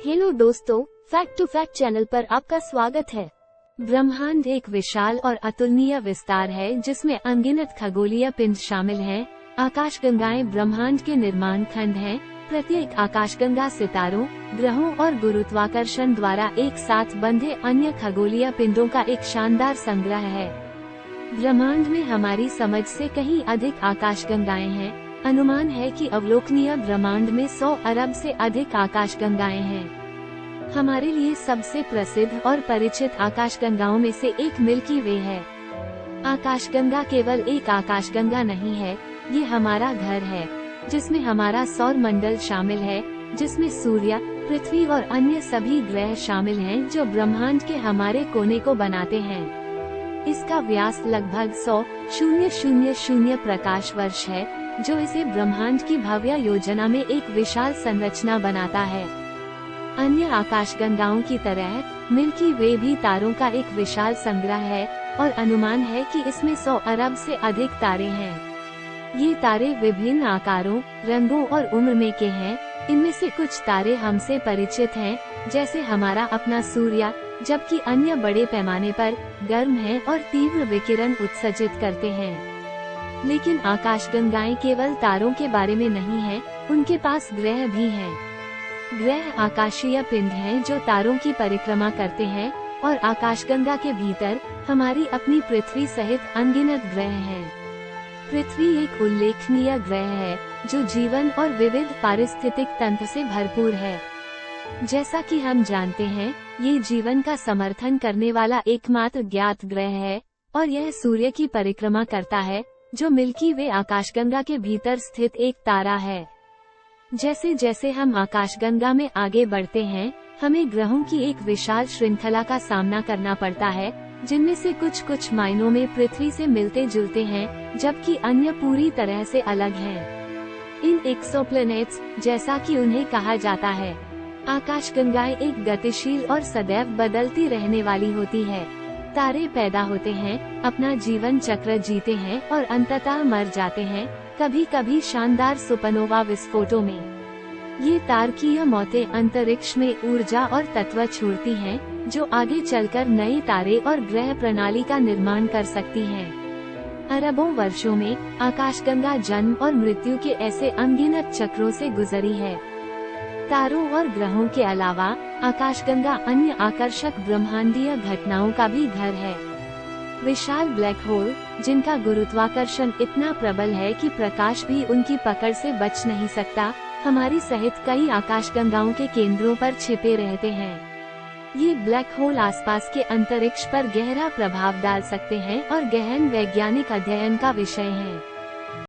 Hello दोस्तों, fact to fact channel पर आपका स्वागत है। ब्रह्मांड एक विशाल और अतुलनीय विस्तार है जिसमें अनगिनत खगोलीय पिंड शामिल हैं। आकाशगंगाएं ब्रह्मांड के निर्माण खंड हैं। प्रत्येक आकाशगंगा सितारों, ग्रहों और गुरुत्वाकर्षण द्वारा एक साथ बंधे अन्य खगोलीय पिंडों का एक शानदार संग्रह है। ब्रह्मांड में हमारी समझ से कहीं अधिक आकाशगंगाएं हैं। अनुमान है कि अवलोकनीय ब्रह्मांड में 100 अरब से अधिक आकाशगंगाएं हैं। हमारे लिए सबसे प्रसिद्ध और परिचित आकाशगंगाओं में से एक मिल्की वे है। आकाशगंगा केवल एक आकाशगंगा नहीं है, ये हमारा घर है, जिसमें हमारा सौर मंडल शामिल है, जिसमें सूर्य, पृथ्वी और अन्य सभी ग्रह शामिल हैं जो ब्रह्मांड के हमारे कोने को बनाते हैं। इसका व्यास लगभग 100,000 प्रकाश वर्ष है, जो इसे ब्रह्मांड की भव्य योजना में एक विशाल संरचना बनाता है। अन्य आकाशगंगाओं की तरह मिल्की वे भी तारों का एक विशाल संग्रह है और अनुमान है कि इसमें 100 अरब से अधिक तारे हैं। ये तारे विभिन्न आकारों, रंगों और उम्र में के हैं। इनमें से कुछ तारे हमसे परिचित हैं, जैसे हमारा अपना सूर्य, जबकि अन्य बड़े पैमाने पर गर्म हैं और तीव्र विकिरण उत्सर्जित करते हैं। लेकिन आकाशगंगाएं केवल तारों के बारे में नहीं है, उनके पास ग्रह भी हैं। ग्रह आकाशीय पिंड हैं जो तारों की परिक्रमा करते हैं और आकाशगंगा के भीतर हमारी अपनी पृथ्वी सहित अनगिनत ग्रह हैं। पृथ्वी एक उल्लेखनीय ग्रह है जो जीवन और विविध पारिस्थितिक तंत्र से भरपूर है। जैसा कि हम जानते हैं, ये जीवन का समर्थन करने वाला एकमात्र ज्ञात ग्रह है और यह सूर्य की परिक्रमा करता है, जो मिल्की वे आकाशगंगा के भीतर स्थित एक तारा है। जैसे जैसे हम आकाशगंगा में आगे बढ़ते हैं, हमें ग्रहों की एक विशाल श्रृंखला का सामना करना पड़ता है, जिनमें से कुछ मायनों में पृथ्वी से मिलते जुलते हैं, जबकि अन्य पूरी तरह से अलग हैं। इन एक्सोप्लैनेट्स, जैसा कि उन्हें कहा जाता है, आकाशगंगाएं एक गतिशील और सदैव बदलती रहने वाली होती है। तारे पैदा होते हैं, अपना जीवन चक्र जीते हैं और अंततः मर जाते हैं, कभी कभी शानदार सुपरनोवा विस्फोटों में। ये तारकीय मौतें अंतरिक्ष में ऊर्जा और तत्व छोड़ती हैं, जो आगे चलकर नए तारे और ग्रह प्रणाली का निर्माण कर सकती हैं। अरबों वर्षों में आकाशगंगा जन्म और मृत्यु के ऐसे अनगिनत चक्रों से गुजरी है। तारों और ग्रहों के अलावा आकाशगंगा अन्य आकर्षक ब्रह्मांडीय घटनाओं का भी घर है। विशाल ब्लैक होल, जिनका गुरुत्वाकर्षण इतना प्रबल है कि प्रकाश भी उनकी पकड़ से बच नहीं सकता, हमारी सहित कई आकाशगंगाओं के केंद्रों पर छिपे रहते हैं। ये ब्लैक होल आसपास के अंतरिक्ष पर गहरा प्रभाव डाल सकते हैं और गहन वैज्ञानिक अध्ययन का विषय हैं।